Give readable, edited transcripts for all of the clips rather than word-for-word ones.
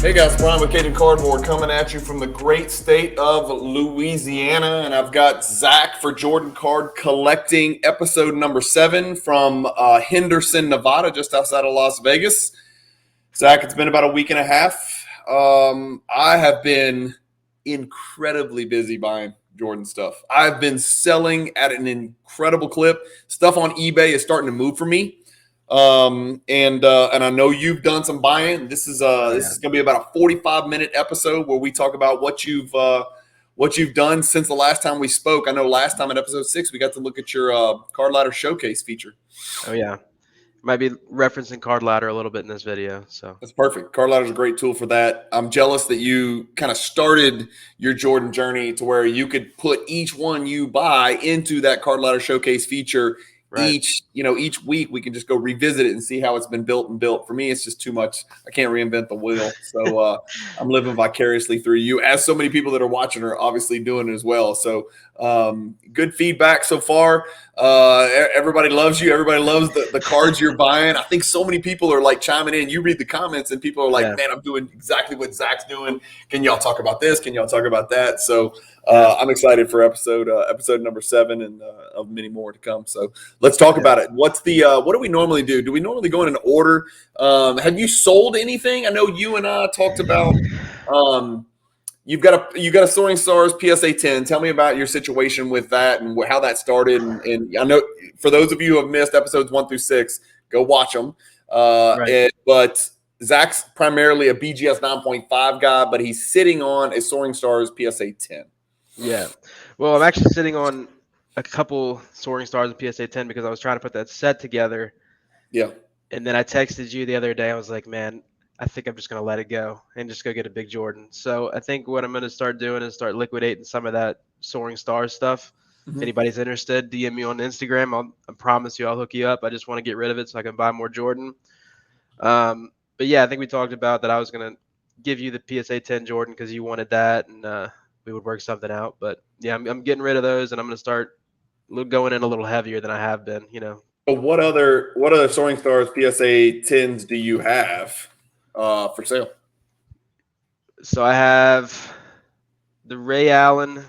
Hey guys, Brian with Cajun Cardboard coming at you from the great state of Louisiana, and I've got Zack for Jordan Card Collecting, episode number 7 from Henderson, Nevada, just outside of Las Vegas. Zack, it's been about a week and a half. I have been incredibly busy buying Jordan stuff. I've been selling at an incredible clip. Stuff on eBay is starting to move for me. And I know you've done some buying. This is going to be about a 45-minute episode where we talk about what you've done since the last time we spoke. I know last time in episode 6 we got to look at your card ladder showcase feature. Oh yeah, might be referencing card ladder a little bit in this video. So that's perfect. Card ladder is a great tool for that. I'm jealous that you kind of started your Jordan journey to where you could put each one you buy into that card ladder showcase feature. Right. Each week we can just go revisit it and see how it's been built. For me, it's just too much. I can't reinvent the wheel. So I'm living vicariously through you, as so many people that are watching are obviously doing it as well. So good feedback so far. Everybody loves you. Everybody loves the cards you're buying. I think so many people are like chiming in. You read the comments and people are like, man, I'm doing exactly what Zack's doing. Can y'all talk about this? Can y'all talk about that? So I'm excited for episode number 7 and of many more to come. So let's talk about it. What do we normally do? Do we normally go in an order? Have you sold anything? I know you and I talked about you've got a Soaring Stars PSA 10. Tell me about your situation with that and how that started. And I know for those of you who have missed episodes 1 through 6, go watch them. But Zack's primarily a BGS 9.5 guy, but he's sitting on a Soaring Stars PSA 10. Yeah. Well, I'm actually sitting on a couple Soaring Stars and PSA 10 because I was trying to put that set together. Yeah. And then I texted you the other day. I was like, man, I think I'm just going to let it go and just go get a big Jordan. So I think what I'm going to start doing is start liquidating some of that Soaring Stars stuff. Mm-hmm. If anybody's interested, DM me on Instagram. I promise you I'll hook you up. I just want to get rid of it so I can buy more Jordan. But yeah, I think we talked about that I was going to give you the PSA 10 Jordan because you wanted that and we would work something out. But yeah, I'm getting rid of those and I'm going to start going in a little heavier than I have been, But what other Soaring Stars PSA 10s do you have for sale? So I have the Ray Allen,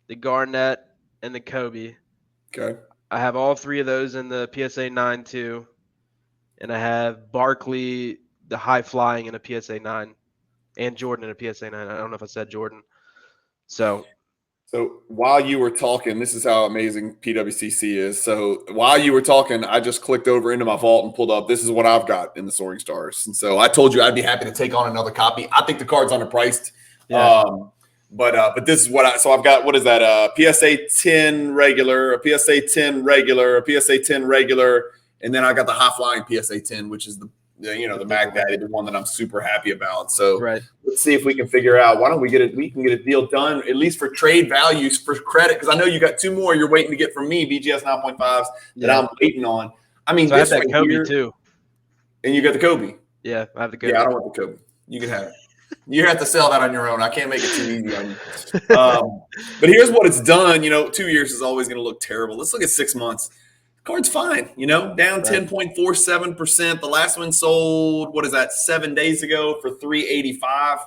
the Garnett, and the Kobe. Okay. I have all 3 of those in the PSA 9 too. And I have Barkley, the high flying in a PSA 9, and Jordan in a PSA 9. I don't know if I said Jordan. So while you were talking, this is how amazing PWCC is. So while you were talking, I just clicked over into my vault and pulled up. This is what I've got in the Soaring Stars. And so I told you I'd be happy to take on another copy. I think the card's underpriced. Yeah. But this is what I've got. What is that? PSA 10 regular, a PSA 10 regular, a PSA 10 regular, and then I got the high flying PSA 10, which is the Mag Daddy, the one that I'm super happy about. So Let's see if we can figure out. Why don't we can get a deal done, at least for trade values, for credit, because I know you got 2 more you're waiting to get from me, BGS 9.5s, that I'm waiting on. I mean, so this I have that Kobe here, too. And you got the Kobe. Yeah, I have the Kobe. Yeah, I don't want the Kobe. You can have it. You have to sell that on your own. I can't make it too easy on you. But here's what it's done. 2 years is always going to look terrible. Let's look at 6 months. Card's fine, down 10.47%. The last one sold, 7 days ago for $385.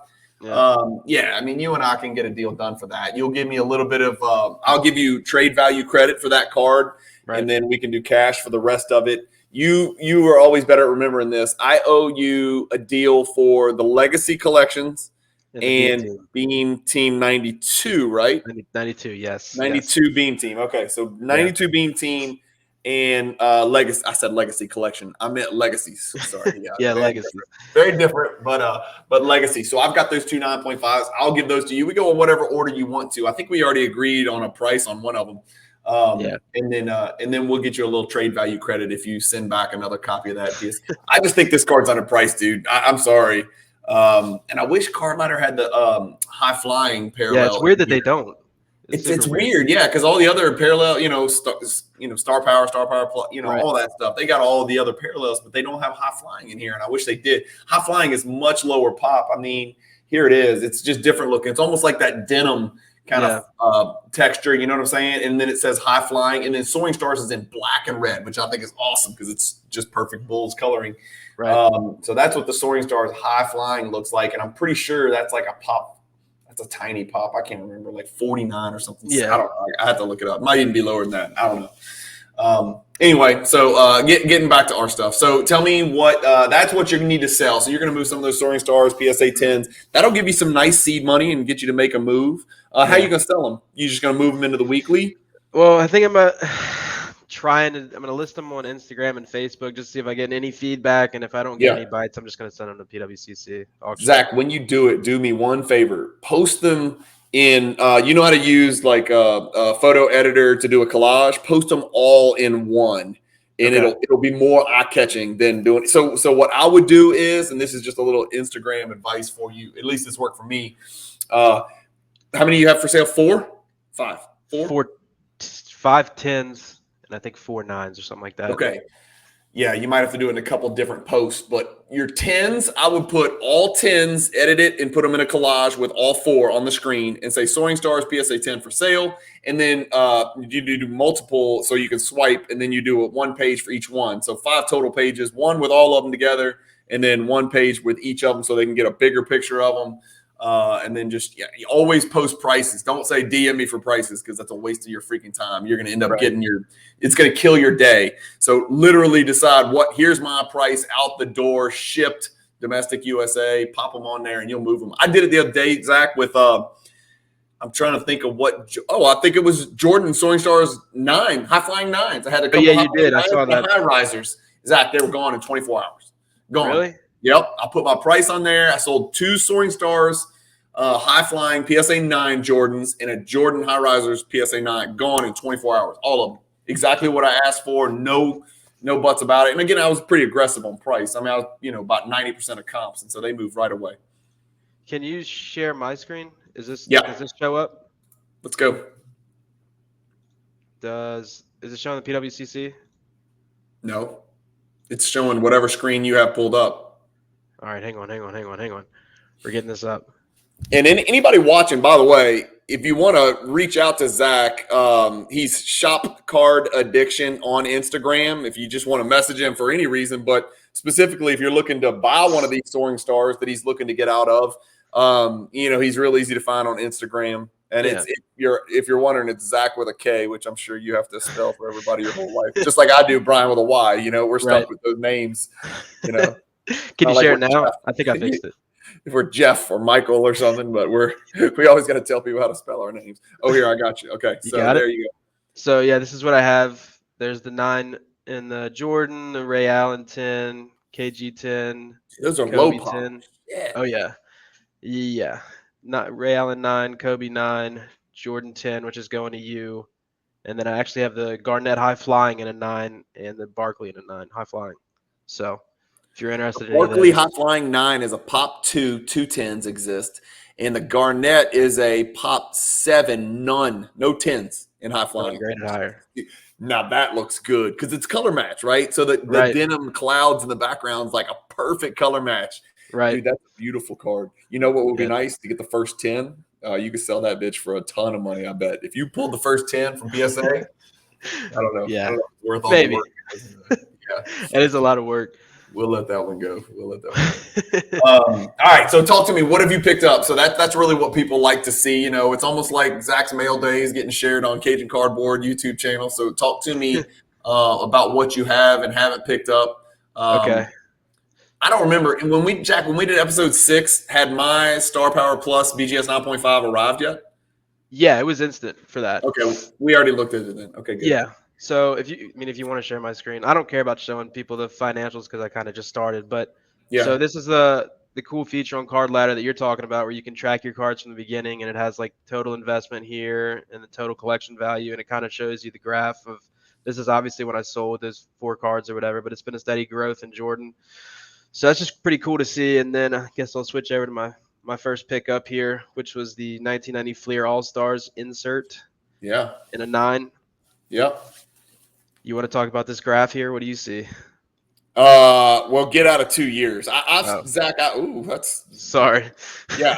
Yeah. I mean, you and I can get a deal done for that. You'll give me a little bit of I'll give you trade value credit for that card, and then we can do cash for the rest of it. You are always better at remembering this. I owe you a deal for the Legacy Collections and Beam Team 92, right? 92, yes. 92 Beam Team. Okay, so 92 Beam Team. And Legacy, I said Legacy Collection. I meant Legacies. Sorry. Yeah, Legacy. Very different, but Legacy. So I've got those 2 9.5s. I'll give those to you. We go in whatever order you want to. I think we already agreed on a price on one of them. And then we'll get you a little trade value credit if you send back another copy of that piece. I just think this card's underpriced, dude. I'm sorry. And I wish Card Ladder had the high flying parallel. Yeah, it's weird that they don't. It's weird, yeah, because all the other parallel, Star Power, all that stuff. They got all the other parallels, but they don't have high flying in here, and I wish they did. High flying is much lower pop. I mean, here it is. It's just different looking. It's almost like that denim kind of texture. You know what I'm saying? And then it says high flying, and then Soaring Stars is in black and red, which I think is awesome because it's just perfect Bulls coloring. Right. So that's what the Soaring Stars High Flying looks like, and I'm pretty sure that's like a pop. That's a tiny pop. I can't remember, like 49 or something. Yeah. I don't know. I have to look it up. Might even be lower than that. I don't know. Anyway, so getting back to our stuff. So tell me what that's what you're gonna need to sell. So you're gonna move some of those Soaring Stars, PSA 10s. That'll give you some nice seed money and get you to make a move. How are you gonna sell them? You just gonna move them into the weekly? Well, I think I'm I'm gonna list them on Instagram and Facebook just to see if I get any feedback, and if I don't get any bites, I'm just gonna send them to PWCC Auction. Zach, when you do it, do me one favor. Post them in you know how to use like a photo editor to do a collage. Post them all in one, and it'll be more eye catching than doing it. So what I would do is, and this is just a little Instagram advice for you. At least this worked for me. How many you have for sale? 4, 5, 4, 5 10s, and I think 4 9s or something like that. Okay. Yeah, you might have to do it in a couple different posts, but your 10s, I would put all 10s, edit it, and put them in a collage with all 4 on the screen and say Soaring Stars PSA 10 for sale. And then you do multiple so you can swipe, and then you do 1 page for each one. So 5 total pages, 1 with all of them together, and then 1 page with each of them so they can get a bigger picture of them. And then just you always post prices. Don't say DM me for prices because that's a waste of your freaking time. You're going to end up getting it's going to kill your day. So literally decide here's my price out the door, shipped, domestic USA, pop them on there and you'll move them. I did it the other day, Zach, with I'm trying to think of I think it was Jordan Soaring Stars 9, High Flying 9s. I had a couple you did. I saw that. high risers. Zach, they were gone in 24 hours. Gone. Really? Yep. I put my price on there. I sold 2 Soaring Stars High Flying PSA 9 Jordans and a Jordan High Risers PSA 9 gone in 24 hours. All of them. Exactly what I asked for. No buts about it. And again, I was pretty aggressive on price. I mean, I was, about 90% of comps. And so they moved right away. Can you share my screen? Does this show up? Let's go. Is it showing the PWCC? No. It's showing whatever screen you have pulled up. All right, hang on. We're getting this up. And anybody watching, by the way, if you want to reach out to Zach, he's Shop Card Addiction on Instagram. If you just want to message him for any reason, but specifically if you're looking to buy one of these Soaring Stars that he's looking to get out of, he's real easy to find on Instagram. And if you're wondering, it's Zack with a K, which I'm sure you have to spell for everybody your whole life, just like I do, Brian with a Y. We're stuck with those names. Can you share it now? I think I fixed it. If we're Jeff or Michael or something, but we always got to tell people how to spell our names. Oh, here, I got you. Okay, so there you go. So yeah, this is what I have. There's the 9 in the Jordan, the Ray Allen 10, KG 10. Those are Kobe low pop. 10. Yeah. Oh yeah. Not Ray Allen 9, Kobe 9, Jordan 10, which is going to you, and then I actually have the Garnett High Flying in a 9 and the Barkley in a 9 High Flying. So if you're interested in Barkley High Flying 9 is a pop 2, 2 10s exist. And the Garnett is a pop 7, no 10s in High Flying. Graded higher. Now that looks good because it's color match, right? So the denim clouds in the background is like a perfect color match. Right. Dude, that's a beautiful card. You know what would be nice to get the first 10? You could sell that bitch for a ton of money, I bet. If you pulled the first 10 from PSA, I don't know. Yeah. I don't know if it's worth all Maybe. the work. Yeah. It is a lot of work. We'll let that one go. All right. So talk to me. What have you picked up? So that's really what people like to see. It's almost like Zach's Mail Days getting shared on Cajun Cardboard YouTube channel. So talk to me about what you have and haven't picked up. Okay. I don't remember when we did episode 6. Had my Star Power Plus BGS 9.5 arrived yet? Yeah, it was instant for that. Okay, we already looked at it then. Okay, good. Yeah. So if you want to share my screen, I don't care about showing people the financials because I kind of just started. But so this is the cool feature on Card Ladder that you're talking about, where you can track your cards from the beginning, and it has like total investment here and the total collection value, and it kind of shows you the graph of. This is obviously when I sold those 4 cards or whatever, but it's been a steady growth in Jordan. So that's just pretty cool to see. And then I guess I'll switch over to my first pickup here, which was the 1990 Fleer All-Stars insert. Yeah. In a 9. Yep. You want to talk about this graph here? What do you see? Well, get out of 2 years. Zach, that's sorry. Yeah,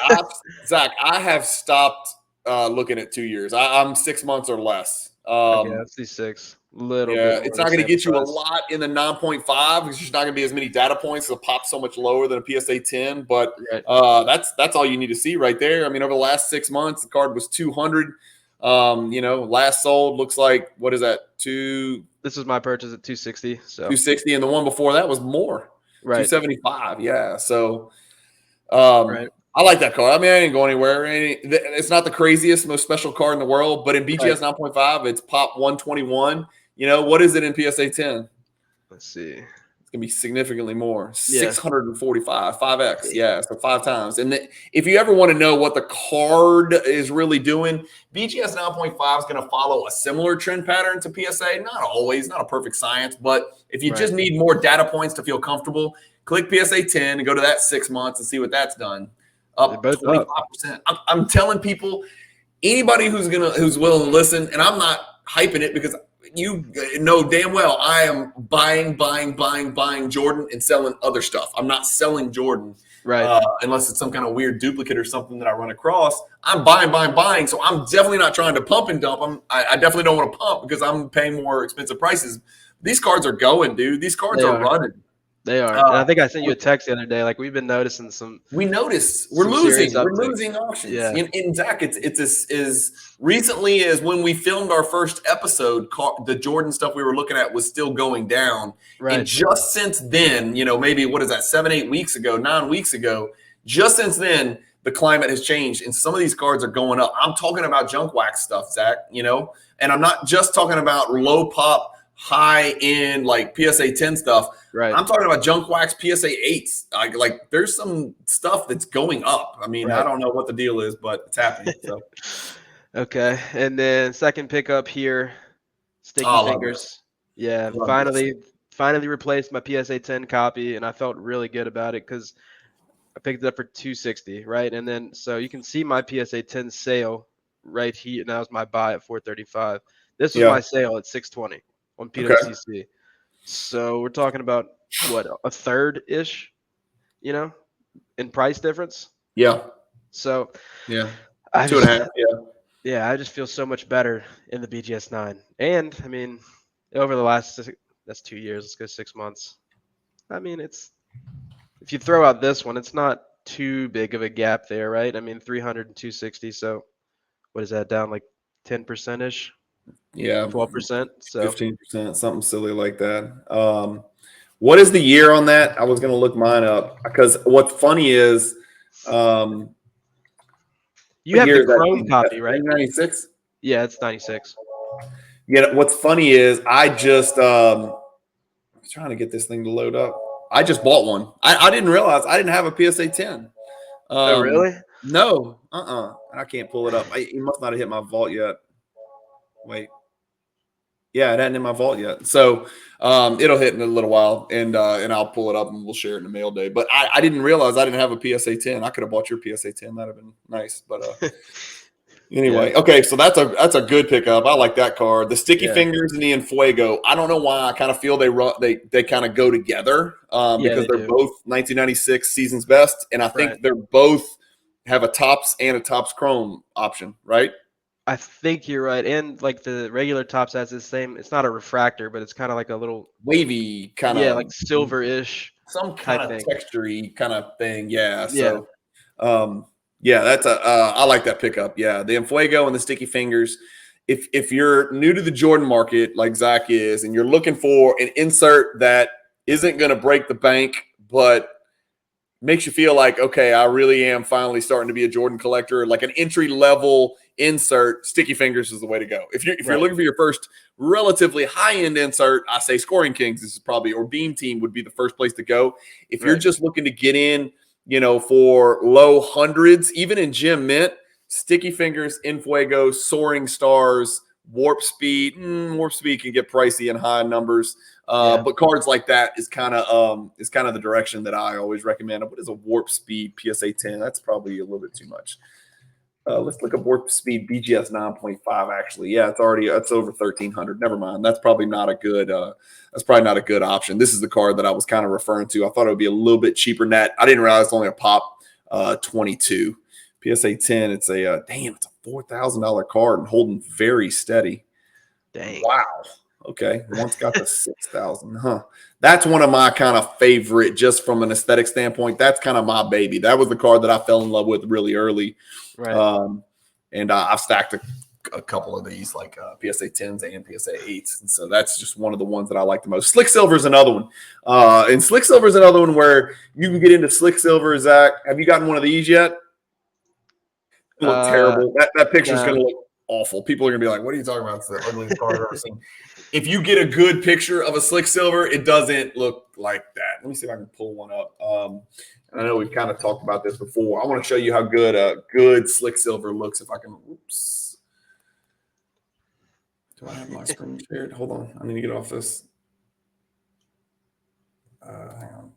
Zach, I have stopped looking at 2 years. I'm 6 months or less. Okay, let's see 6. Little bit Yeah, more it's of not a going to sample get you a size. lot in the 9.5 because there's not going to be as many data points. It'll pop so much lower than a PSA 10, but Right. that's all you need to see right there. I mean, over the last 6 months, the card was 200. Last sold looks like, what is that? This was my purchase at 260. So 260, and the one before that was more, right. 275. Yeah, so Right. I like that card. I mean, I didn't go anywhere. It's not the craziest, most special card in the world, but in BGS 9.5, it's pop 121. What is it in PSA 10? Let's see. It's going to be significantly more. Yeah. 645, 5x. Yeah, so 5 times. And if you ever want to know what the card is really doing, BGS 9.5 is going to follow a similar trend pattern to PSA. Not always, not a perfect science, but if you just need more data points to feel comfortable, click PSA 10 and go to that 6 months and see what that's done. Up 25%. I'm telling people, anybody who's willing to listen, and I'm not hyping it because you know damn well I am buying Jordan and selling other stuff. I'm not selling Jordan, right? Unless it's some kind of weird duplicate or something that I run across. I'm buying. So I'm definitely not trying to pump and dump. I definitely don't want to pump because I'm paying more expensive prices. These cards are going, dude. These cards are running. They are. And I think I sent you a text the other day. Like, we've been noticing some. We noticed we're losing. We're losing auctions. Yeah. In Zack, it's as recently as when we filmed our first episode, the Jordan stuff we were looking at was still going down. Right. And just since then, maybe what is that, 7-8 weeks ago, 9 weeks ago, just since then, the climate has changed. And some of these cards are going up. I'm talking about junk wax stuff, Zack, and I'm not just talking about low pop, high end like PSA 10 stuff. Right. I'm talking about junk wax PSA 8s. Like there's some stuff that's going up. I mean, I don't know what the deal is, but it's happening. So okay. And then second pickup here, Sticky Fingers. Yeah, finally replaced my PSA 10 copy, and I felt really good about it because I picked it up for 260, right? And then so you can see my PSA 10 sale right here, and that was my buy at 435. This was my sale at 620 on PWCC. Okay. So we're talking about what, a third ish, in price difference. Yeah. So 2.5. Yeah, I just feel so much better in the BGS 9. And I mean, over the last, that's 2 years. Let's go 6 months. I mean, if you throw out this one, it's not too big of a gap there, right? I mean, 300 and 260. So what is that, down like 10% ish? Yeah, 12%. So 15%, something silly like that. What is the year on that? I was going to look mine up because what's funny is, you have the Chrome copy, right? 96. Yeah, it's 96. Yeah. What's funny is I just I'm trying to get this thing to load up. I just bought one. I didn't realize I didn't have a PSA 10. Oh, really? No. I can't pull it up. It must not have hit my vault yet. Wait. Yeah, it hadn't in my vault yet. So it'll hit in a little while, and I'll pull it up and we'll share it in the mail day. But I didn't realize I didn't have a PSA 10. I could have bought your PSA 10. That'd have been nice. But anyway, okay, so that's a good pickup. I like that card. The Sticky Fingers and the Enfuego. I don't know why. I kind of feel they kind of go together because they're both 1996 season's best, and I think they're both have a Topps and a Topps Chrome option, right? I think you're right. And like the regular Topps has the same, it's not a refractor, but it's kind of like a little wavy kind of. Yeah, like silver-ish. Some kind of texture-y kind of thing. Yeah. So, that's I like that pickup. Yeah. The Enfuego and the Sticky Fingers. If you're new to the Jordan market like Zack is, and you're looking for an insert that isn't going to break the bank, but makes you feel like, okay, I really am finally starting to be a Jordan collector, like an entry-level insert, Sticky Fingers is the way to go. If you're looking for your first relatively high-end insert, I say Scoring Kings is probably, or Beam Team would be the first place to go. If you're just looking to get in, for low hundreds, even in Gem Mint, Sticky Fingers, Enfuego, Soaring Stars, Warp Speed. Warp Speed can get pricey in high numbers. But cards like that is kind of the direction that I always recommend. What is a Warp Speed PSA 10? That's probably a little bit too much. Let's look at Warp Speed BGS 9.5. Actually, yeah, it's over 1,300. Never mind. That's probably not a good. That's probably not a good option. This is the card that I was kind of referring to. I thought it would be a little bit cheaper than that. I didn't realize it's only a pop 22. PSA 10. It's a it's a $4,000 card and holding very steady. Dang. Wow. Okay, once got the 6,000. Huh. That's one of my kind of favorite, just from an aesthetic standpoint. That's kind of my baby. That was the card that I fell in love with really early. Right. And I've stacked a couple of these, like PSA 10s and PSA 8s. And so that's just one of the ones that I like the most. Slick Silver is another one. And Slick Silver is another one where you can get into Slick Silver, Zach. Have you gotten one of these yet? It look terrible. That picture's going to look awful. People are going to be like, what are you talking about? It's the ugliest card I've ever seen. If you get a good picture of a Slick Silver, it doesn't look like that. Let me see if I can pull one up. I know we've kind of talked about this before. I want to show you how good a good Slick Silver looks. If I can, oops. Do I have my screen shared? Hold on. I need to get off this. Hang on.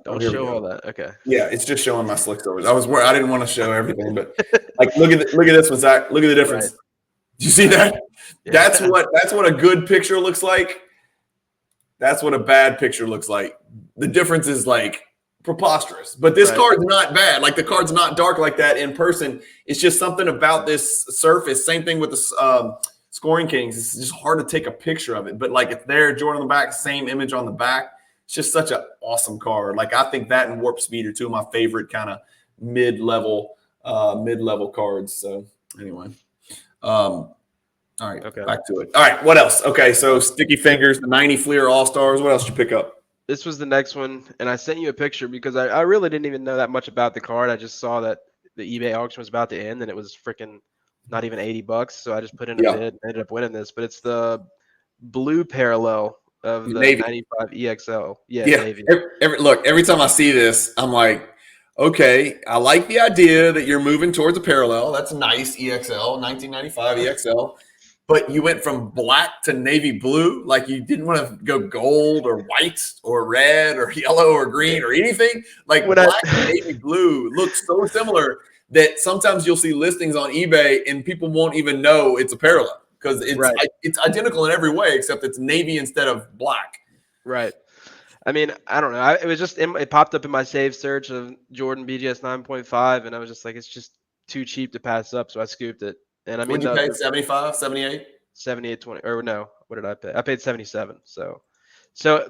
Don't show all that. Okay. Yeah, it's just showing my Slick Silvers. I didn't want to show everything, but like look at this one, Zach. Look at the difference. Right. Do you see that? Yeah. That's what a good picture looks like. That's what a bad picture looks like. The difference is like preposterous. But this card's not bad. Like the card's not dark like that in person. It's just something about this surface. Same thing with the Scoring Kings. It's just hard to take a picture of it. But like it's there, Jordan on the back, same image on the back. It's just such an awesome card. Like I think that and Warp Speed are two of my favorite kind of mid-level cards. So anyway. All right, back to it. All right, what else? Okay, so Sticky Fingers, the 90 Fleer All-Stars. What else did you pick up? This was the next one, and I sent you a picture because I really didn't even know that much about the card. I just saw that the eBay auction was about to end, and it was freaking not even $80. So I just put in a bid and ended up winning this. But it's the blue parallel of the Navy. 95 EXL. Yeah. Navy. Every time I see this, I'm like, okay, I like the idea that you're moving towards a parallel. That's nice, EXL, 1995 EXL. But you went from black to navy blue, like you didn't want to go gold or white or red or yellow or green or anything. Like black and navy blue look so similar that sometimes you'll see listings on eBay and people won't even know it's a parallel because it's identical in every way except it's navy instead of black. Right. I mean, I don't know. It was just it popped up in my save search of Jordan BGS 9.5, and I was just like, it's just too cheap to pass up, so I scooped it. And I mean, what did you pay? 75, 78? 78.20, or no, what did I pay? I paid 77. So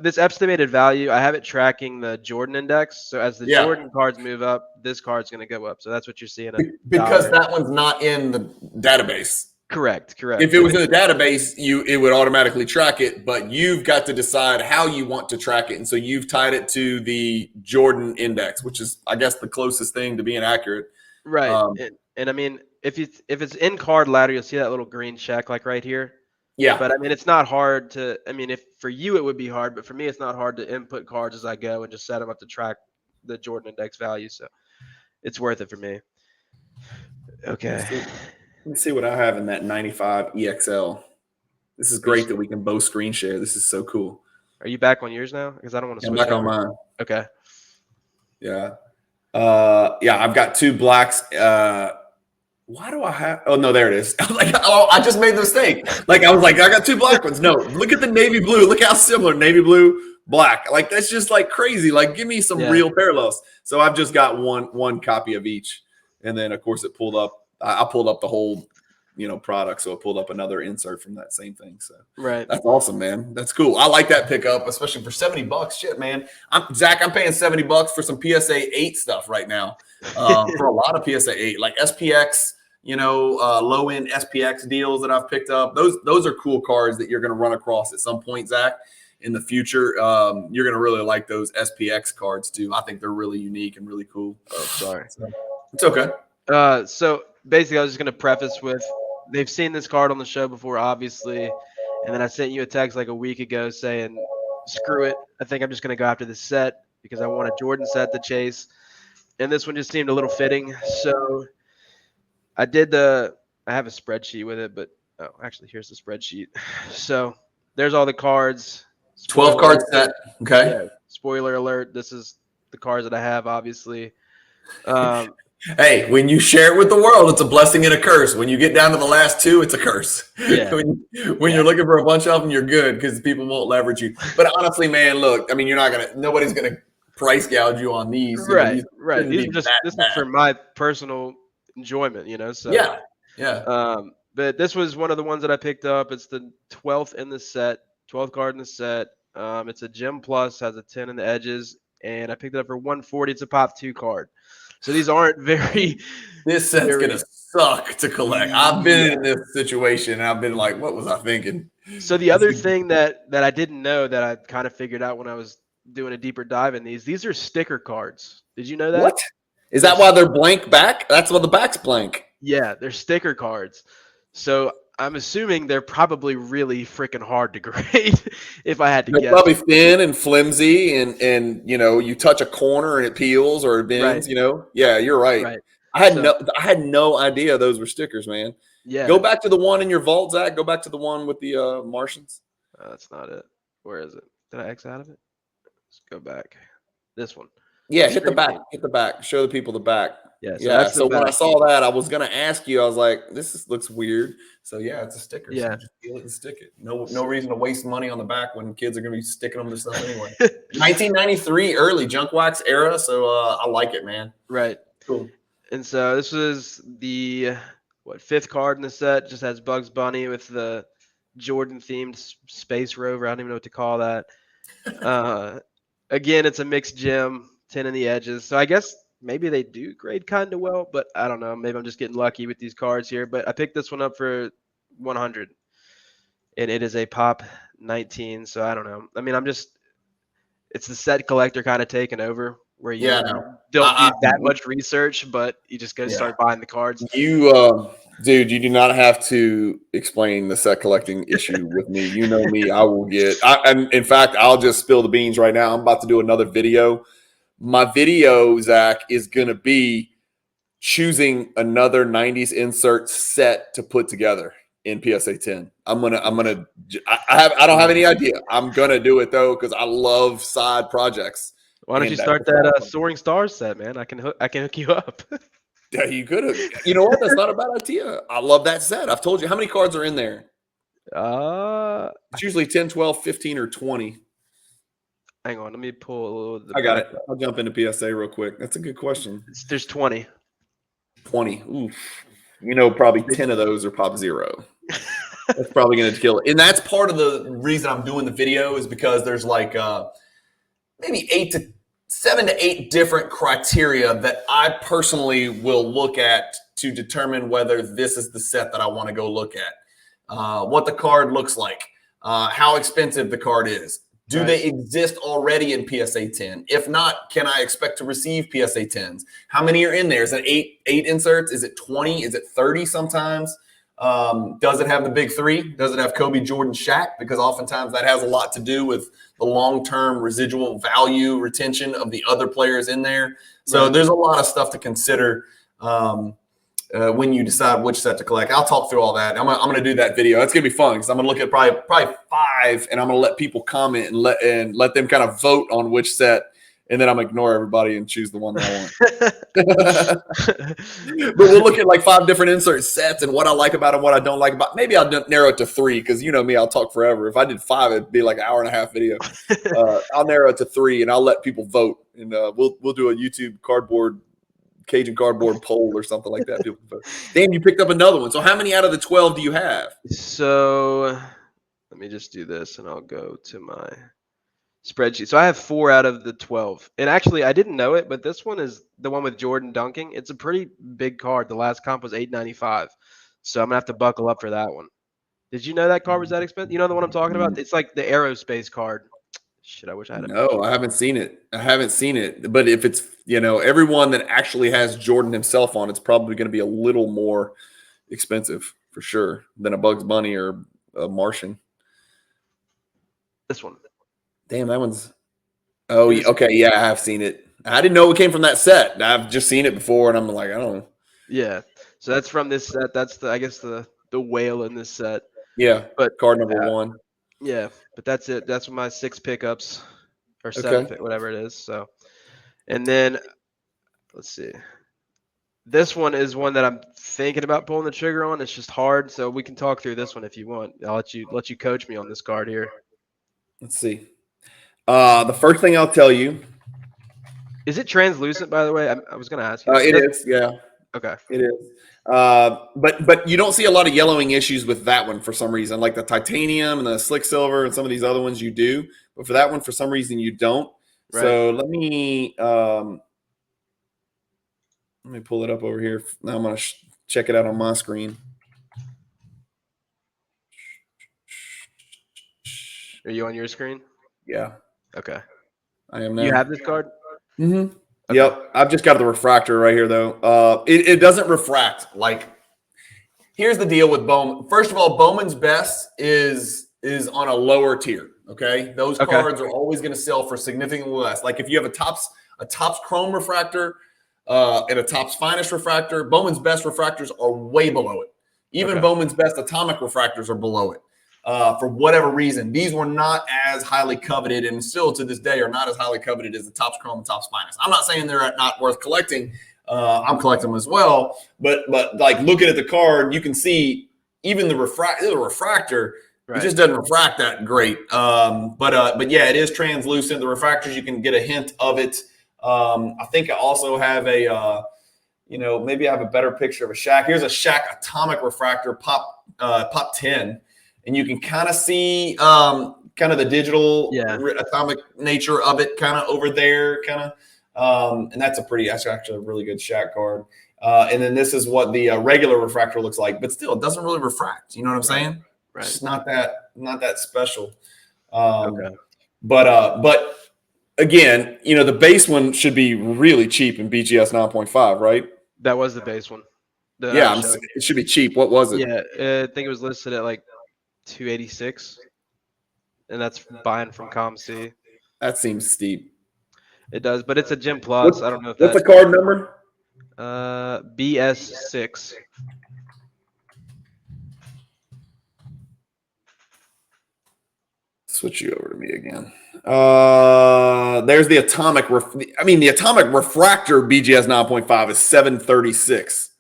this estimated value, I have it tracking the Jordan index. So as the Jordan cards move up, this card's going to go up. So that's what you're seeing. Because that one's not in the database. Correct. If it was in the database, it would automatically track it, but you've got to decide how you want to track it. And so you've tied it to the Jordan index, which is, I guess, the closest thing to being accurate. Right. And I mean, if it's in card ladder, you'll see that little green check like right here. Yeah. But I mean, it's not hard to, I mean, if for you it would be hard, but for me, it's not hard to input cards as I go and just set them up to track the Jordan index value. So it's worth it for me. Okay. Let me see what I have in that 95 EXL. This is great that we can both screen share. This is so cool. Are you back on yours now? Because I don't want to switch. I'm back on mine. Okay. Yeah. I've got two blacks. Why do I have? Oh, no, there it is. I was like, I just made the mistake. Like, I was like, I got two black ones. No, look at the navy blue. Look how similar. Navy blue, black. Like, that's just like crazy. Like, give me some real parallels. So I've just got one copy of each. And then, of course, it pulled up. I pulled up the whole, product. So it pulled up another insert from that same thing. So that's awesome, man. That's cool. I like that pickup, especially for $70. Shit, man. Zach, I'm paying $70 for some PSA 8 stuff right now. For a lot of PSA 8, like SPX, low end SPX deals that I've picked up. Those are cool cards that you're going to run across at some point, Zach, in the future. You're going to really like those SPX cards too. I think they're really unique and really cool. Oh, sorry. So, it's okay. So basically, I was just going to preface with, they've seen this card on the show before, obviously. And then I sent you a text like a week ago saying, screw it. I think I'm just going to go after this set because I want a Jordan set to chase. And this one just seemed a little fitting. So I have a spreadsheet with it, but actually here's the spreadsheet. So there's all the cards. 12 card set. Okay. Yeah, spoiler alert. This is the cards that I have, obviously. Hey, when you share it with the world, it's a blessing and a curse. When you get down to the last two, it's a curse. Yeah. when you're looking for a bunch of them, you're good because people won't leverage you. But honestly, man, look, I mean, nobody's gonna price gouge you on these. Right. This is for my personal enjoyment, So yeah. But this was one of the ones that I picked up. It's the 12th in the set, 12th card in the set. It's a Gem Plus, has a 10 in the edges, and I picked it up for 140. It's a Pop 2 card. So these aren't very. This set's very, gonna suck to collect. I've been yeah. in this situation, and I've been like, "What was I thinking?" So the other thing that I didn't know that I kind of figured out when I was doing a deeper dive in these are sticker cards. Did you know that? What is that? Why they're blank back? That's why the back's blank. Yeah, they're sticker cards. So I'm assuming they're probably really freaking hard to grade if I had to They're guess. probably thin and flimsy, and you touch a corner and it peels or it bends. Right. Yeah, you're right. Right. I had So no idea those were stickers, man. yeah, Go back to the one in your vault, Zach. Go back to the one with the Martians. that's not it. Where is it? Did I X out of it? Let's go back. This one. Yeah, hit the Extreme back. Team. Hit the back. Show the people the back. Yeah. So Yeah. that's the So when I back. saw that, I was gonna ask you. I was like, looks weird." So yeah, it's a sticker. Yeah. So just peel it and stick it. No reason to waste money on the back when kids are gonna be sticking them to stuff anyway. 1993 early junk wax era. So I like it, man. Right. Cool. And so this was the fifth card in the set. Just has Bugs Bunny with the Jordan themed space rover. I don't even know what to call that. Again, it's a mixed gem, 10 in the edges. So I guess maybe they do grade kind of well, but I don't know. Maybe I'm just getting lucky with these cards here. But I picked this one up for 100, and it is a Pop 19. So I don't know. I mean, it's the set collector kind of taking over where you don't do that much research, but you just go start buying the cards. Dude, you do not have to explain the set collecting issue with me. You know me. I will and in fact, I'll just spill the beans right now. I'm about to do another video. My video, Zach, is going to be choosing another 90s insert set to put together in PSA 10. I don't have any idea. I'm going to do it though, because I love side projects. Why don't you start that Soaring Stars set, man? I can hook you up. Yeah, you could have. You know what? That's not a bad idea. I love that set. I've told you. How many cards are in there? It's usually 10, 12, 15, or 20. Hang on. Let me pull a little. I got it. I'll jump into PSA real quick. That's a good question. There's 20. 20. Oof. Probably 10 of those are Pop Zero. That's probably going to kill it. And that's part of the reason I'm doing the video is because there's like maybe 7 to 8 different criteria that I personally will look at to determine whether this is the set that I want to go look at. What the card looks like, how expensive the card is. Do they exist already in PSA 10? If not, can I expect to receive PSA 10s? How many are in there? Is it eight inserts? Is it 20? Is it 30 sometimes? Does it have the big three? Does it have Kobe, Jordan, Shaq? Because oftentimes that has a lot to do with the long-term residual value retention of the other players in there. So there's a lot of stuff to consider when you decide which set to collect. I'll talk through all that. I'm gonna do that video. It's gonna be fun because I'm gonna look at probably 5, and I'm gonna let people comment and let them kind of vote on which set. And then I'm gonna ignore everybody and choose the one that I want. But we'll look at like 5 different insert sets and what I like about them, what I don't like about. Maybe I'll narrow it to 3 because you know me, I'll talk forever. If I did 5, it'd be like an hour and a half video. I'll narrow it to 3 and I'll let people vote. And we'll do a YouTube Cajun cardboard poll or something like that. People vote. Damn, you picked up another one. So how many out of the 12 do you have? So let me just do this and I'll go to my spreadsheet. So I have 4 out of the 12. And actually, I didn't know it, but this one is the one with Jordan dunking. It's a pretty big card. The last comp was $8.95. So I'm going to have to buckle up for that one. Did you know that card was that expensive? You know the one I'm talking about? It's like the aerospace card. Shit, I wish I had it. No, I haven't seen it. But if it's, everyone that actually has Jordan himself on, it's probably going to be a little more expensive for sure than a Bugs Bunny or a Martian. This one. Damn, that one's. Oh, okay. Yeah, I have seen it. I didn't know it came from that set. I've just seen it before, and I'm like, I don't know. Yeah. So that's from this set. That's the whale in this set. Yeah. But card number 1. Yeah, but that's it. That's my 6 pickups or 7, whatever it is. So, and then let's see. This one is one that I'm thinking about pulling the trigger on. It's just hard, so we can talk through this one if you want. I'll let you coach me on this card here. Let's see. The first thing I'll tell you. Is it translucent, by the way? I was going to ask you. It is, yeah. Okay. It is. But you don't see a lot of yellowing issues with that one for some reason, like the titanium and the slick silver and some of these other ones you do. But for that one, for some reason, you don't. Right. So let me pull it up over here. Now I'm going to check it out on my screen. Are you on your screen? Yeah, Okay. I am now. You have this card? Mm-hmm. Okay. Yep. I've just got the refractor right here, though. It doesn't refract. Like, here's the deal with Bowman. First of all, Bowman's best is on a lower tier. Okay, those Okay. cards are always going to sell for significantly less. Like if you have a Topps Chrome refractor and a Topps Finest refractor, Bowman's best refractors are way below it. Even Okay. Bowman's best atomic refractors are below it. For whatever reason, these were not as highly coveted, and still to this day are not as highly coveted as the Topps Chrome and Topps Finest. I'm not saying they're not worth collecting. I'm collecting them as well, but like looking at the card, you can see even the refractor. Right. It just doesn't refract that great. But yeah, it is translucent. The refractors, you can get a hint of it. I think I also have maybe I have a better picture of a Shaq. Here's a Shaq atomic refractor pop 10, and you can kind of see kind of the digital atomic nature of it kind of over there, kind of. And that's actually a really good Shaq card. And then this is what the regular refractor looks like, but still, it doesn't really refract. You know what I'm saying? Right. It's not that special. Okay. But again, the base one should be really cheap in BGS 9.5, right? That was the base one. It should be cheap. What was it? Yeah, I think it was listed at like 286, and that's buying from ComC. That seems steep. It does, but it's a Gym Plus. I don't know if what's the card number? BS6. Switch you over to me again. There's the atomic. The atomic refractor BGS 9.5 is 736.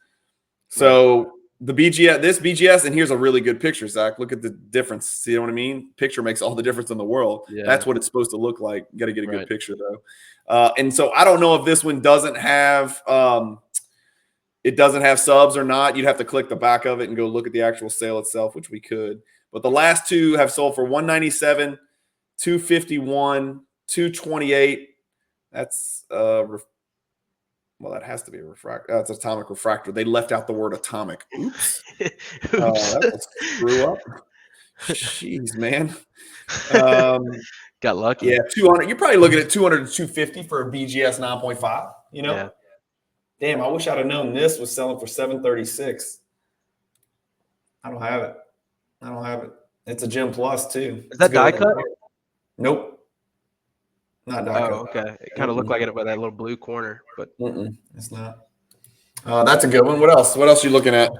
So the this BGS, and here's a really good picture, Zach. Look at the difference. See what I mean? Picture makes all the difference in the world. Yeah. That's what it's supposed to look like. You got to get a good picture though. And so I don't know if this one doesn't have subs or not. You'd have to click the back of it and go look at the actual sale itself, which we could. But the last two have sold for 197, 251, 228. That's that has to be a refractor. That's atomic refractor. They left out the word atomic. Oops. That's a screw up. Jeez, man. Got lucky. Yeah, 200. You're probably looking at 200 to 250 for a BGS 9.5. Yeah. Damn, I wish I'd have known this was selling for 736. I don't have it. It's a Gym Plus too. Is that die cut? Nope. Not die cut. Oh, okay. It kind of looked like it with that little blue corner, but it's not. That's a good one. What else? What else are you looking at?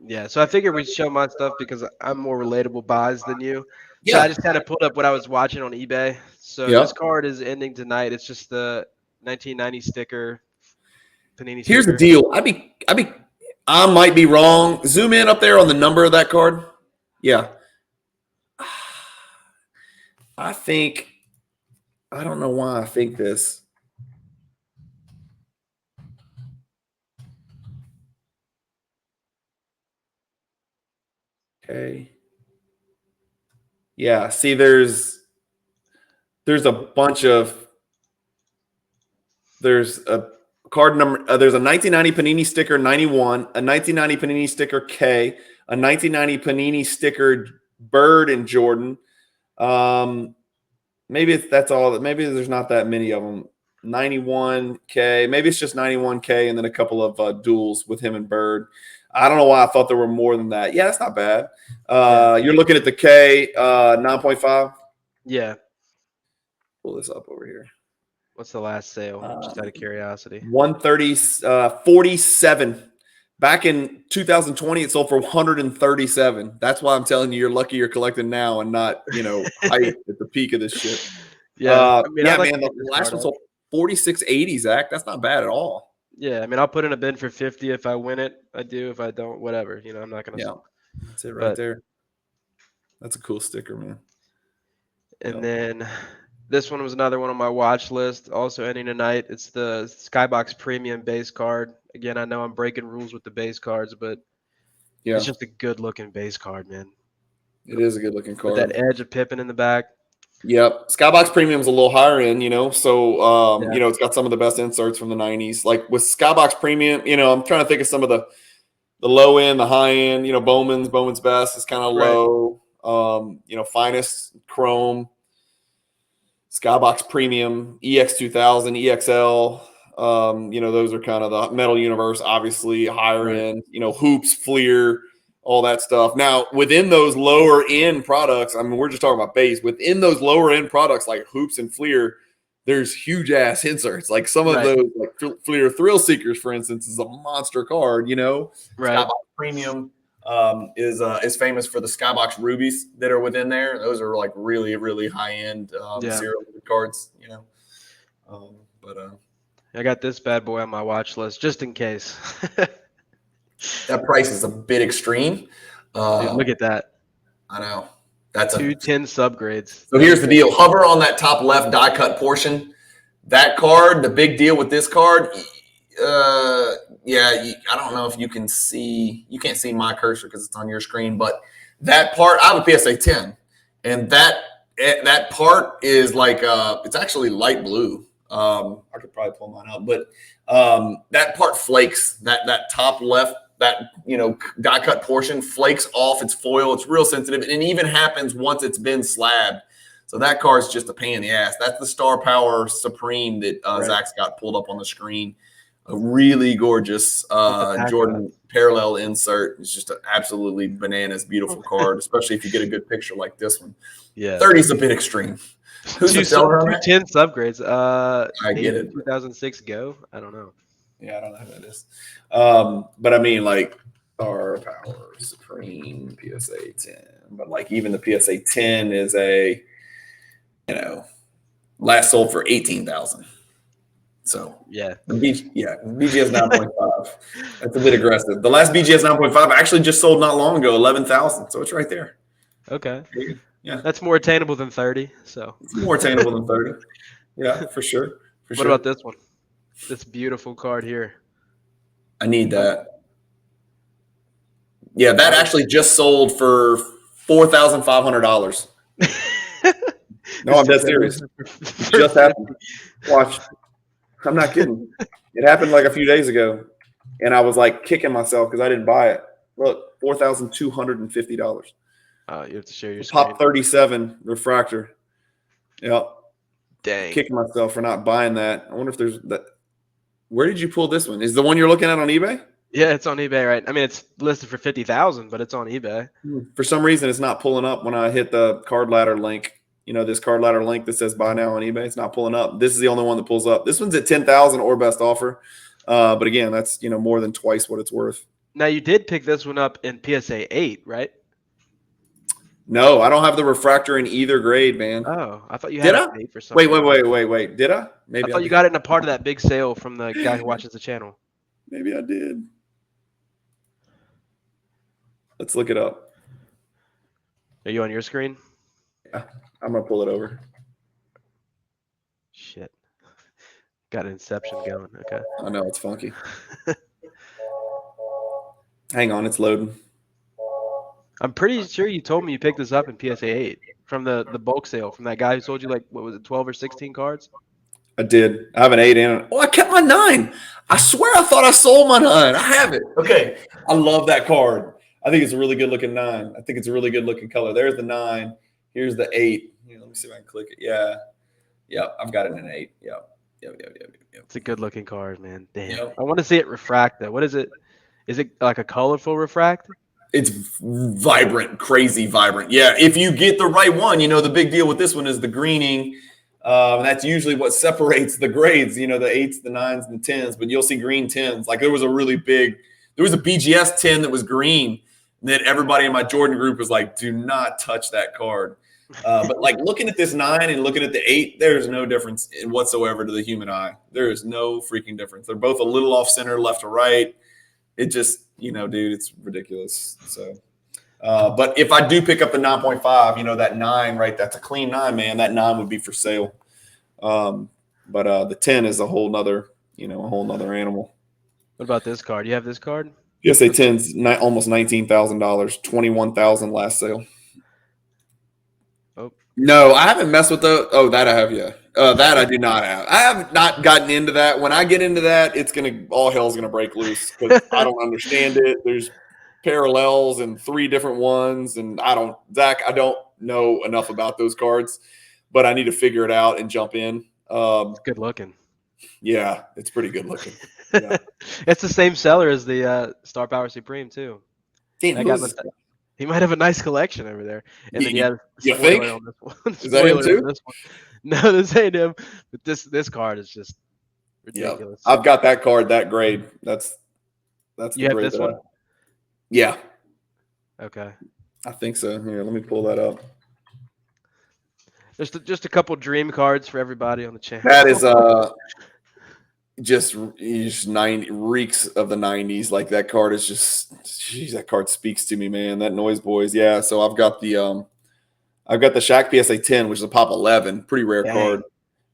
Yeah, so I figured we'd show my stuff because I'm more relatable buys than you. Yeah. So I just kind of pulled up what I was watching on eBay. So this card is ending tonight. It's just the 1990 sticker. Panini sticker. Here's the deal. I might be wrong. Zoom in up there on the number of that card. Yeah. I don't know why I think this. Okay. Yeah, see there's a bunch of there's a card number there's a 1990 Panini sticker 91, a 1990 Panini sticker K, a 1990 Panini sticker Bird and Jordan. Maybe that's all. Maybe there's not that many of them. 91K. Maybe it's just 91K and then a couple of duels with him and Bird. I don't know why I thought there were more than that. Yeah, that's not bad. You're looking at the K 9.5? Yeah. Pull this up over here. What's the last sale? Just out of curiosity. 47. Back in 2020, it sold for 137. That's why I'm telling you, you're lucky you're collecting now and not, height at the peak of this shit. Yeah, man. The last one sold 46.80, Zach. That's not bad at all. Yeah, I'll put in a bid for 50 if I win it. I do. If I don't, whatever. I'm not gonna. Yeah, that's it right there. That's a cool sticker, man. And then this one was another one on my watch list. Also ending tonight. It's the Skybox Premium base card. Again, I know I'm breaking rules with the base cards, but Yeah, it's just a good looking base card, man. it is a good looking With that card. edge of Pippen in the back. Yep. Skybox Premium's a little higher end, so Yeah. it's got some of the best inserts from the 90s. Like with Skybox Premium, I'm trying to think of some of the low end, the high end, Bowman's best is kind of Right. low. Finest Chrome, Skybox Premium, EX2000, EXL. Those are kind of the Metal Universe, obviously higher Right. end, Hoops, Fleer, all that stuff. Now, within those lower end products, I mean, we're just talking about base. Within those lower end products like Hoops and Fleer, there's huge ass inserts. Like some of Right. those, like Fleer Thrill Seekers, for instance, is a monster card. Right. Skybox Premium is famous for the Skybox Rubies that are within there. Those are like really, really high end Yeah. serial cards. But I got this bad boy on my watch list just in case. that price is a bit extreme. Dude, look at that. I know. That's 210 subgrades. So here's the deal. Hover on that top left die cut portion. That card, the big deal with this card, I don't know if you can see. You can't see my cursor because it's on your screen, but that part, I have a PSA 10, and that part is like it's actually light blue. I could probably pull mine up, but that part flakes. That top left, that die cut portion flakes off its foil. It's real sensitive, and it even happens once it's been slabbed. So that card's just a pain in the ass. That's the Star Power Supreme that Zack's got pulled up on the screen. A really gorgeous Jordan parallel insert. It's just an absolutely bananas beautiful card, especially if you get a good picture like this one. Yeah. 30 is a bit extreme. Who's the seller on that? 10 subgrades. I get it. 2006 Go. I don't know. Yeah, I don't know who that is. But I mean, like Star Power Supreme PSA 10. But like even the PSA 10 is a, last sold for 18,000. So yeah, BGS 9.5. That's a bit aggressive. The last BGS 9.5 actually just sold not long ago, 11,000. So it's right there. Okay. Yeah, that's more attainable than 30. So it's more attainable than 30. Yeah, for sure. What about this one? This beautiful card here. I need that. Yeah, that actually just sold for $4,500. No, I'm dead serious. It just happened. Watch. I'm not kidding. It happened like a few days ago, and I was like kicking myself because I didn't buy it. Look, $4,250. You have to share your screen. Top 37 refractor. Yep. Dang. Kicking myself for not buying that. I wonder if there's that. Where did you pull this one? Is the one you're looking at on eBay? Yeah, it's on eBay, right? I mean, it's listed for 50,000, but it's on eBay. For some reason, it's not pulling up when I hit the card ladder link. This card ladder link that says buy now on eBay. It's not pulling up. This is the only one that pulls up. This one's at 10,000 or best offer. But again, that's more than twice what it's worth. Now you did pick this one up in PSA 8, right? No, I don't have the refractor in either grade, man. Oh, I thought you had it 8 for some Wait. Did I? Maybe I thought you got it in a part of that big sale from the guy who watches the channel. Maybe I did. Let's look it up. Are you on your screen? Yeah, I'm gonna pull it over. Shit. Got Inception going. Okay. I know it's funky. Hang on, it's loading. I'm pretty sure you told me you picked this up in PSA 8 from the bulk sale from that guy who sold you like what was it, 12 or 16 cards? I did. I have an 8 in it. Oh, I kept my 9. I swear I thought I sold my 9. I have it. Okay. I love that card. I think it's a really good looking 9. I think it's a really good looking color. There's the 9. Here's the 8. Let me see if I can click it. Yeah. Yep. I've got it in an 8. Yep. It's a good looking card, man. Damn. Yep. I want to see it refract though. What is it? Is it like a colorful refract? It's vibrant, crazy vibrant. Yeah. If you get the right one, the big deal with this one is the greening. That's usually what separates the grades, the 8s, the 9s, and the 10s. But you'll see green 10s. Like there was a BGS 10 that was green that everybody in my Jordan group was like, do not touch that card. But like looking at this 9 and looking at the 8, there's no difference whatsoever to the human eye. There is no freaking difference. They're both a little off center, left to right. It just, dude, it's ridiculous. So, but if I do pick up the 9.5, that 9, right? That's a clean 9, man. That 9 would be for sale. But the 10 is a whole nother animal. What about this card? You have this card? PSA 10's almost $19,000, $21,000 last sale. Oh, No, I haven't messed with the. Oh, that I have, yeah. That I do not have. I have not gotten into that. When I get into that, all hell's gonna break loose because I don't understand it. There's parallels and 3 different ones, and Zach, I don't know enough about those cards, but I need to figure it out and jump in. it's good looking. Yeah, it's pretty good looking. Yeah. It's the same seller as the Star Power Supreme too. Damn, He might have a nice collection over there. And then you think? On this one. Is that him too? This one. No, this ain't him. But this card is just ridiculous. Yeah, I've got that card, that grade. That's the you have grade this one? Yeah. Okay. I think so. Here, let me pull that up. Just a couple dream cards for everybody on the channel. That is just 90 reeks of the 90s. Like that card is just, geez, that card speaks to me, man. That Noise Boys. Yeah. So I've got the Shaq PSA 10, which is a pop 11, pretty rare card.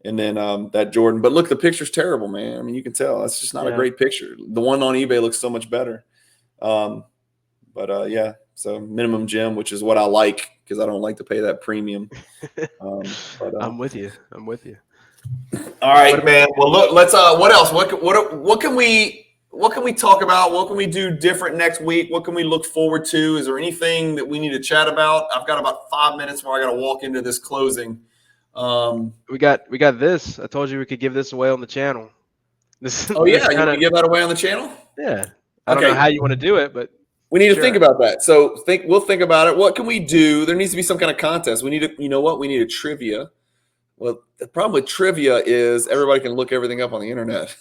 And then that Jordan. But look, the picture's terrible, man. I mean, you can tell. That's just not a great picture. The one on eBay looks so much better. Yeah. So minimum gem, which is what I like because I don't like to pay that premium. I'm with you. All right, man. Well, look. Let's. What else? What can we talk about? What can we do different next week? What can we look forward to? Is there anything that we need to chat about? I've got about 5 minutes before I got to walk into this closing. We got this. I told you we could give this away on the channel. You can give that away on the channel? Yeah. I don't know how you want to do it, but we need to think about that. So we'll think about it. What can we do? There needs to be some kind of contest. We need to, you know what? We need a trivia. Well, the problem with trivia is everybody can look everything up on the internet.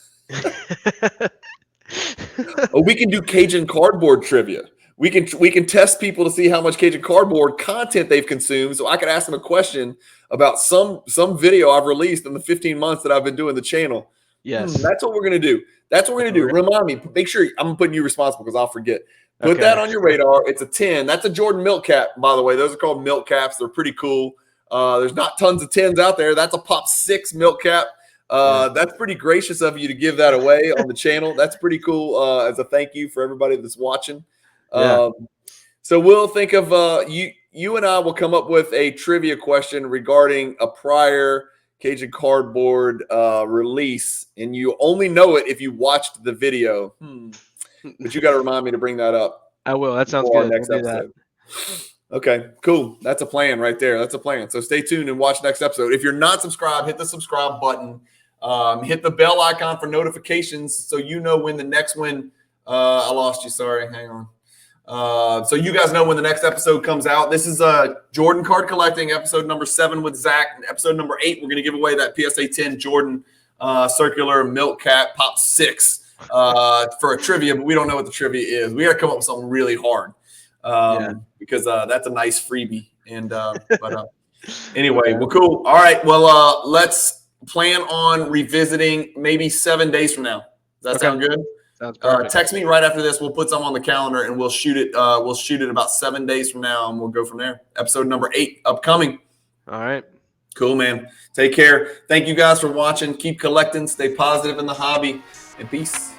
We can do Cajun cardboard trivia. We can test people to see how much Cajun cardboard content they've consumed. So I could ask them a question about some video I've released in the 15 months that I've been doing the channel. Yes. That's what we're going to do. Remind me. Make sure I'm putting you responsible because I'll forget. Put that on your radar. It's a 10. That's a Jordan milk cap, by the way. Those are called milk caps. They're pretty cool. There's not tons of 10s out there. That's a pop 6 milk cap. That's pretty gracious of you to give that away on the channel. That's pretty cool as a thank you for everybody that's watching. So we'll think of you and I will come up with a trivia question regarding a prior Cajun cardboard release, and you only know it if you watched the video. But you got to remind me to bring that up. I will. That sounds good. Next episode. Okay, cool. That's a plan right there. That's a plan. So stay tuned and watch next episode. If you're not subscribed, hit the subscribe button. Hit the bell icon for notifications so you know when the next one. I lost you. Sorry. Hang on. So you guys know when the next episode comes out. This is Jordan Card Collecting, episode number 7 with Zack. Episode number 8, we're going to give away that PSA 10 Jordan circular milk cap pop 6 for a trivia, but we don't know what the trivia is. We got to come up with something really hard because that's a nice freebie. And anyway, well, cool. All right. Well, let's plan on revisiting maybe 7 days from now. Does that sound good? Sounds perfect. Text me right after this. We'll put some on the calendar and we'll shoot it. We'll shoot it about 7 days from now, and we'll go from there. Episode number 8 upcoming. All right. Cool, man. Take care. Thank you guys for watching. Keep collecting. Stay positive in the hobby. And peace.